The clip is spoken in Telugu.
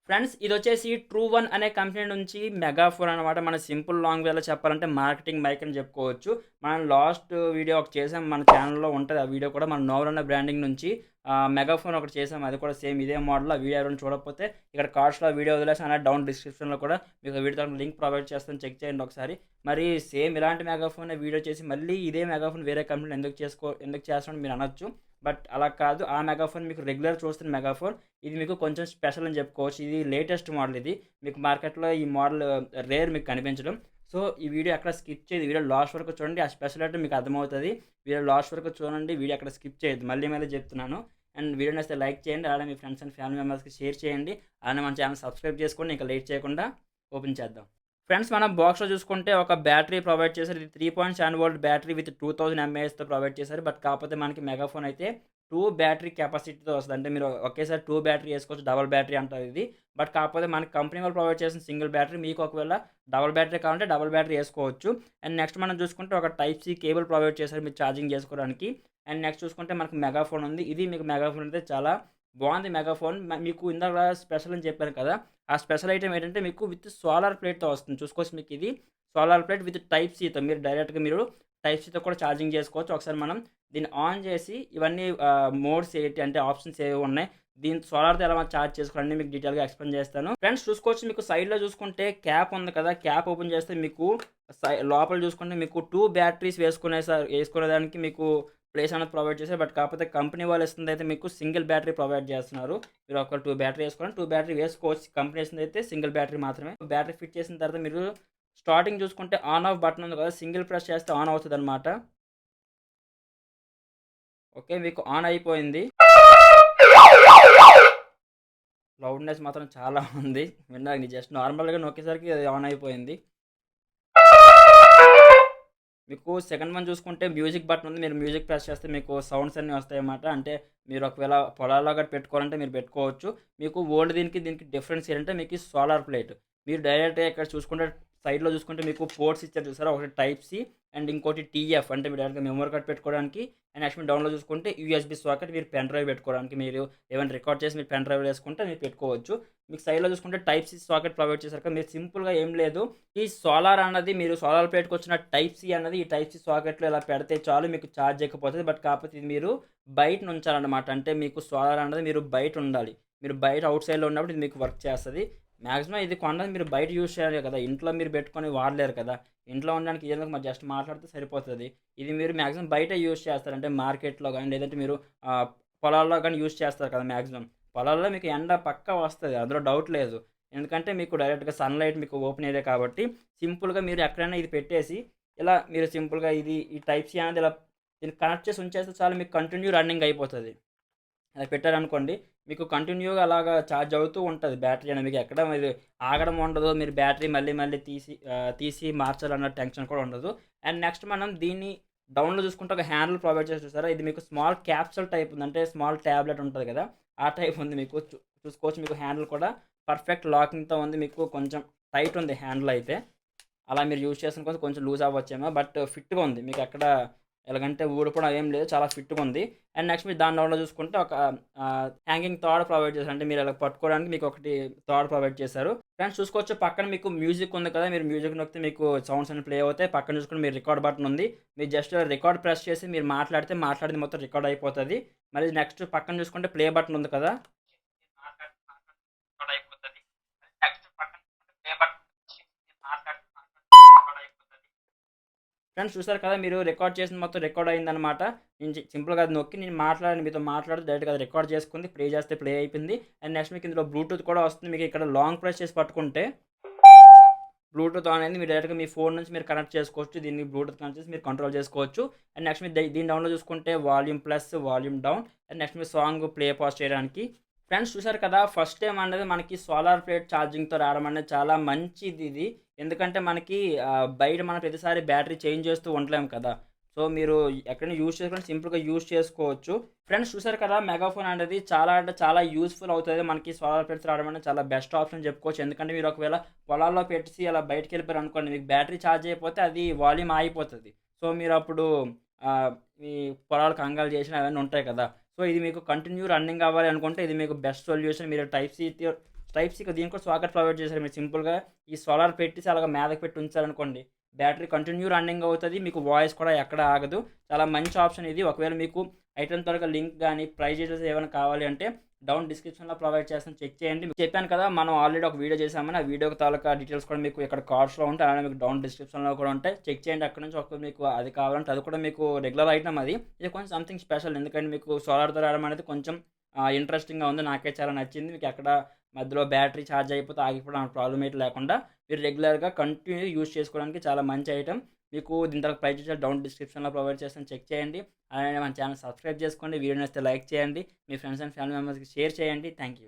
ఫ్రెండ్స్ ఇదొచ్చేసి ట్రూ వన్ అనే కంపెనీ నుంచి మెగాఫోన్ అనమాట. మన సింపుల్ లాంగ్ వేలో చెప్పాలంటే మార్కెటింగ్ మైక్ అని చెప్పుకోవచ్చు. మనం లాస్ట్ వీడియో ఒకటి చేసాం. మన ఛానల్‌లో ఉంటది ఆ వీడియో కూడా. మన నోవల్ అనే బ్రాండింగ్ నుంచి మెగాఫోన్ ఒకటి చేసాం. అది కూడా సేమ్ ఇదే మోడల్. ఆ వీడియో ఎవరైనా చూడకపోతే ఇక్కడ కార్డ్స్‌లో వీడియో వదిలేసాను. అలాగే డౌన్ డిస్క్రిప్షన్‌లో కూడా మీకు ఆ వీడియో తరపున లింక్ ప్రొవైడ్ చేస్తాను. చెక్ చేయండి ఒకసారి. మరి సేమ్ ఇలాంటి మెగాఫోనే వీడియో చేసి మళ్ళీ ఇదే మెగాఫోన్ వేరే కంపెనీలో ఎందుకు చేస్తున్నారని మీరు అనొచ్చు. బట్ అలా కాదు. ఆ మెగాఫోన్ మీకు రెగ్యులర్ చూస్తున్న మెగాఫోన్. ఇది మీకు కొంచెం స్పెషల్ అని చెప్పుకోవచ్చు. ఇది లేటెస్ట్ మోడల్ ఇది. మీకు మార్కెట్‌లో ఈ మోడల్ రేర్ మీకు కనిపించడం. సో, ఈ వీడియో ఎక్కడ స్కిప్ చేయొద్దు. వీడియో లాస్ట్ వరకు చూడండి. ఆ స్పెషాలిటీ మీకు అర్థమవుతది. వీడియో లాస్ట్ వరకు చూడండి. వీడియో ఎక్కడ స్కిప్ చేయొద్దు. మళ్ళీ మళ్ళీ చెప్తున్నాను. అండ్ వీడియో నచ్చితే లైక్ చేయండి. అలానే మీ ఫ్రెండ్స్ అండ్ ఫ్యామిలీ మెంబర్స్‌కి షేర్ చేయండి. అలానే మన ఛానల్ సబ్స్క్రైబ్ చేసుకోండి. ఇంకా లేట్ చేయకుండా ఓపెన్ చేద్దాం. ఫ్రెండ్స్ మనం బాక్స్‌లో చూసుకుంటే ఒక బ్యాటరీ ప్రొవైడ్ చేశారు. ఇది 3.7 వోల్ట్ బ్యాటరీ విత్ 2000 ఎంఏహెచ్‌తో ప్రొవైడ్ చేశారు. బట్ కాకపోతే మనకి మెగాఫోన్ అయితే 2 బ్యాటరీ కెపాసిటీతో వస్తది. అంటే మీరు ఒకేసారి 2 బ్యాటరీ ఏసుకోవచ్చు. డబుల్ బ్యాటరీ అంటారు ఇది. బట్ కాకపోతే మనకి కంపెనీ వాళ్ళు ప్రొవైడ్ చేసిన సింగిల్ బ్యాటరీ. మీకు ఒకవేళ డబుల్ బ్యాటరీ కావాలంటే డబుల్ బ్యాటరీ ఏసుకోవచ్చు. అండ్ నెక్స్ట్ మనం చూసుకుంటే ఒక టైప్ సి కేబుల్ ప్రొవైడ్ చేశారు మీరు ఛార్జింగ్ చేసుకోవడానికి. అండ్ నెక్స్ట్ చూసుకుంటే మనకు మెగాఫోన్ ఉంది. ఇది మీకు మెగాఫోన్ అయితే చాలా బాగుంది మెగాఫోన్. మీకు ఇందాక స్పెషల్ అని చెప్పాను కదా! ఆ స్పెషల్ ఐటెమ్ ఏంటంటే మీకు విత్ సోలార్ ప్లేట్‌తో వస్తుంది. చూసుకోవచ్చు మీకు ఇది సోలార్ ప్లేట్ విత్ టైప్ సితో మీరు డైరెక్ట్‌గా మీరు టైప్ సితో కూడా ఛార్జింగ్ చేసుకోవచ్చు. ఒకసారి మనం దీన్ని ఆన్ చేసి ఇవన్నీ మోడ్స్ ఏంటి అంటే ఆప్షన్స్ ఏవి ఉన్నాయి. దీని సోలార్‌తో ఎలా మనం ఛార్జ్ చేసుకోవాలని మీకు డీటెయిల్‌గా ఎక్స్‌ప్లెయిన్ చేస్తాను. ఫ్రెండ్స్ చూసుకోవచ్చు మీకు సైడ్‌లో చూసుకుంటే క్యాప్ ఉంది కదా! క్యాప్ ఓపెన్ చేస్తే మీకు లోపల చూసుకుంటే మీకు 2 బ్యాటరీస్ వేసుకునేదానికి మీకు ప్లేస్ అనేది ప్రొవైడ్ చేశారు. బట్ కాకపోతే కంపెనీ వాళ్ళు ఇస్తుందయితే మీకు సింగిల్ బ్యాటరీ ప్రొవైడ్ చేస్తున్నారు. మీరు ఒక 2 బ్యాటరీ వేసుకోవాలంటే 2 బ్యాటరీ వేసుకోవచ్చు. కంపెనీ ఇస్తుందయితే సింగిల్ బ్యాటరీ మాత్రమే. బ్యాటరీ ఫిట్ చేసిన తర్వాత మీరు స్టార్టింగ్ చూసుకుంటే ఆన్ ఆఫ్ బటన్ ఉంది కదా! సింగిల్ ప్రెస్ చేస్తే ఆన్ అవుతదనమాట. ఓకే. మీకు ఆన్ అయిపోయింది. లౌడ్‌నెస్ మాత్రం చాలా ఉంది. వినడానికి జస్ట్ నార్మల్‌గా నొక్కేసరికి అది ఆన్ అయిపోయింది. మీకు సెకండ్ వన్ చూసుకుంటే మ్యూజిక్ బటన్ ఉంది. మీరు మ్యూజిక్ ప్రెస్ చేస్తే మీకు సౌండ్స్ అన్నీ వస్తాయన్నమాట. అంటే మీరు ఒకవేళ పొలాల్లో గట్టా పెట్టుకోవాలంటే మీరు పెట్టుకోవచ్చు. మీకు ఓల్డ్ దీనికి డిఫరెన్స్ ఏంటంటే మీకు సోలార్ ప్లేట్. మీరు డైరెక్ట్‌గా ఇక్కడ చూసుకుంటే సైడ్‌లో చూసుకుంటే మీకు పోర్ట్స్ ఇచ్చారు చూసారా? ఒకటి టైప్ సి అండ్ ఇంకోటి టీఎఫ్ అంటే మీరు డైరెక్ట్‌గా మెమరీ కార్డ్ పెట్టుకోవడానికి. అండ్ నెక్స్ట్ మీరు డౌన్‌లో చూసుకుంటే యూఎస్బీ సాకెట్ మీరు పెన్ డ్రైవ్ పెట్టుకోవడానికి. మీరు ఏమైనా రికార్డ్ చేసి మీరు పెన్ డ్రైవ్‌లో వేసుకుంటే మీరు పెట్టుకోవచ్చు. మీకు సైడ్‌లో చూసుకుంటే టైప్ సి సాకెట్ ప్రొవైడ్ చేశారు కదా! మీరు సింపుల్‌గా ఏం లేదు. ఈ సోలార్ అన్నది మీరు సోలార్ ప్లేట్‌కొచ్చిన టైప్ సి అన్నది ఈ టైప్ సి సాకెట్‌లో ఇలా పెడితే చాలు మీకు ఛార్జ్ ఎక్కిపోతది. బట్ కాకపోతే ఇది మీరు బయటనుంచాలన్నమాట. అంటే మీకు సోలార్ అన్నది మీరు బయటుండాలి. మీరు బయట ఔట్ సైడ్‌లో ఉన్నప్పుడు ఇది మీకు వర్క్ చేస్తది. మాక్సిమం ఇది కొన్నది మీరు బయట యూజ్ చేయాలి కదా! ఇంట్లో మీరు పెట్టుకొని వాడలేరు కదా! ఇంట్లో ఉండడానికి ఎందుకు మరి జస్ట్ మాట్లాడితే సరిపోతది. ఇది మీరు మాక్సిమం బయట యూజ్ చేస్తారు. అంటే మార్కెట్‌లో గాని లేదంటే మీరు ఆహ్, పొలాల్లో గాని యూజ్ చేస్తారు కదా! మాక్సిమం. పొలాల్లో మీకు ఎండ పక్కా వస్తది. అందులో డౌట్ లేదు. ఎందుకంటే మీకు డైరెక్ట్‌గా సన్‌లైట్ మీకు ఓపెన్ ఏరియా కాబట్టి సింపుల్‌గా మీరు ఎక్కడైనా ఇది పెట్టేసి ఇలా మీరు సింపుల్‌గా ఈ టైప్ సి అనేది ఇలా దీన్ని కనెక్ట్ చేసి ఉంచేస్తే చాలు మీకు కంటిన్యూ రన్నింగ్ అయిపోతది. అలా పెట్టారనుకోండి, మీకు కంటిన్యూగా అలాగా ఛార్జ్ అవుతూ ఉంటది బ్యాటరీ అనేది. మీకు ఎక్కడ మీరు ఆగడం ఉండదు. మీరు బ్యాటరీ మళ్ళీ మళ్ళీ తీసి మార్చాలన్న టెన్షన్ కూడా ఉండదు. అండ్ నెక్స్ట్ మనం దీన్ని డౌన్‌లో చూసుకుంటే ఒక హ్యాండిల్ ప్రొవైడ్ చేసి చూసారా? ఇది మీకు స్మాల్ క్యాప్సూల్ టైప్ ఉంది. అంటే స్మాల్ టాబ్లెట్ ఉంటది కదా! ఆ టైప్ ఉంది మీకు. చూసుకోవచ్చు మీకు హ్యాండిల్ కూడా పర్ఫెక్ట్ లాకింగ్‌తో ఉంది. మీకు కొంచెం టైట్ ఉంది హ్యాండిల్ అయితే. అలా మీరు యూజ్ చేసిన కొంచెం కొంచెం లూజ్ అవ్వచ్చేమో. బట్ ఫిట్‌గా ఉంది. మీకెక్కడ ఎలాగంటే ఊడిపోవడం ఏం లేదు. చాలా ఫిట్‌గా ఉంది. అండ్ నెక్స్ట్ మీరు దాని డౌన్‌లో చూసుకుంటే ఒక హ్యాంగింగ్ తాడ్ ప్రొవైడ్ చేశారు. అంటే మీరు అలా పట్టుకోవడానికి మీకు ఒకటి తాడ్ ప్రొవైడ్ చేశారు. ఫ్రెండ్స్ చూసుకోవచ్చు పక్కన మీకు మ్యూజిక్ ఉంది కదా! మీరు మ్యూజిక్ నొక్కితే మీకు సౌండ్స్ అన్ని ప్లే అవుతాయి. పక్కన చూసుకుంటే మీరు రికార్డ్ బటన్ ఉంది. మీరు జస్ట్ రికార్డ్ ప్రెస్ చేసి మీరు మాట్లాడితే మాట్లాడింది మొత్తం రికార్డ్ అయిపోతది. మళ్ళీ నెక్స్ట్ పక్కన చూసుకుంటే ప్లే బటన్ ఉంది కదా! రికార్డ్ అయిపోతది. నెక్స్ట్ పక్కన ప్లే బటన్ మాట్లాడితే ఫ్రెండ్స్ చూసారు కదా! మీరు రికార్డ్ చేసింది మొత్తం రికార్డ్ అయిందనమాట. నేను సింపుల్‌గా అది నొక్కి నేను మీతో మాట్లాడుతూ డైరెక్ట్‌గా అది రికార్డ్ చేసుకుంది. ప్లే చేస్తే ప్లే అయిపోయింది. అండ్ నెక్స్ట్ మీకు ఇందులో బ్లూటూత్ కూడా వస్తుంది. మీకు ఇక్కడ లాంగ్ ప్రెస్ చేసి పట్టుకుంటే బ్లూటూత్ ఆన్ అయింది. మీరు డైరెక్ట్‌గా మీ ఫోన్ నుంచి మీరు కనెక్ట్ చేసుకోవచ్చు. దీన్ని బ్లూటూత్ కనెక్ట్ చేసి మీరు కంట్రోల్ చేసుకోవచ్చు. అండ్ నెక్స్ట్ మీరు దీని డౌన్‌లో చూసుకుంటే volume plus, volume down and next మీరు సాంగ్ ప్లే, పాజ్ చేయడానికి. ఫ్రెండ్స్ చూసారు కదా! ఫస్ట్ టైమ్ అనేది మనకి సోలార్ ప్లేట్ ఛార్జింగ్‌తో రావడం అనేది చాలా మంచిదిది. ఎందుకంటే మనకి బయట మనం ప్రతిసారి బ్యాటరీ చేంజ్ చేస్తూ ఉండలేము కదా! సో, మీరు ఎక్కడైనా యూజ్ చేసుకొని సింపుల్‌గా యూజ్ చేసుకోవచ్చు. ఫ్రెండ్స్ చూసారు కదా! మెగాఫోన్ అనేది చాలా అంటే చాలా యూజ్‌ఫుల్ అవుతది. మనకి సోలార్ ప్లేట్స్ రావడం అనేది చాలా బెస్ట్ ఆప్షన్ చెప్పుకోవచ్చు. ఎందుకంటే మీరు ఒకవేళ పొలాల్లో పెట్టేసి అలా బయటికెళ్ళిపోయారనుకోండి, మీకు బ్యాటరీ ఛార్జ్ అయిపోతే అది వాల్యూమ్ ఆగిపోతది. సో, మీరప్పుడు మీ పొలాలు కంగాలు చేసినా అవన్నీ ఉంటాయి కదా! సో, ఇది మీకు కంటిన్యూ రన్నింగ్ అవ్వాలి అనుకుంటే ఇది మీకు బెస్ట్ సొల్యూషన్. మీరు టైప్ సీకి దీనికి కూడా సాకెట్ ప్రొవైడ్ చేశారు. మీరు సింపుల్‌గా ఈ సోలార్ పెట్టేసి అలాగ మీదకి పెట్టి ఉంచారనుకోండి, బ్యాటరీ కంటిన్యూ రన్నింగ్ అవుతది. మీకు వాయిస్ కూడా ఎక్కడ ఆగదు. చాలా మంచి ఆప్షన్ ఇది. ఒకవేళ మీకు ఐటెమ్ తాలూకా లింక్ గాని, ప్రైస్ డీటెయిల్స్ ఏమైనా కావాలి అంటే డౌన్ డిస్క్రిప్షన్‌లో ప్రొవైడ్ చేస్తాను. చెక్ చేయండి. మీకు చెప్పాను కదా! మనం ఆల్రెడీ ఒక వీడియో చేశామని. ఆ వీడియో తాలూకా డీటెయిల్స్ కూడా మీకు ఇక్కడ కార్డ్స్‌లో ఉంటాయి. అలానే మీకు డౌన్ డిస్క్రిప్షన్‌లో కూడా ఉంటాయి. చెక్ చేయండి. అక్కడి నుంచి ఒకవేళ మీకు అది కావాలంటే అది కూడా మీకు రెగ్యులర్ ఐటెమ్ అది. ఇది కొంచెం సంథింగ్ స్పెషల్. ఎందుకంటే మీకు సోలార్‌తో రావడం అనేది కొంచెం ఇంట్రెస్టింగ్‌గా ఉంది. నాకైతే చాలా నచ్చింది. మీకు ఎక్కడ మధ్యలో బ్యాటరీ ఛార్జ్ అయిపోతే ఆగిపోవడం ఆ ప్రాబ్లమ్ అయితే లేకుండా మీరు రెగ్యులర్‌గా కంటిన్యూ యూజ్ చేసుకోవడానికి చాలా మంచి ఐటెమ్. మీకు దీని తర్వాత ప్రైస్ డీటెయిల్స్ డౌన్ డిస్క్రిప్షన్‌లో ప్రొవైడ్ చేస్తాను. చెక్ చేయండి. అలానే మన ఛానల్ సబ్స్క్రైబ్ చేసుకోండి. వీడియో నచ్చితే లైక్ చేయండి. మీ ఫ్రెండ్స్ అండ్ ఫ్యామిలీ మెంబర్స్‌కి షేర్ చేయండి. Thank you.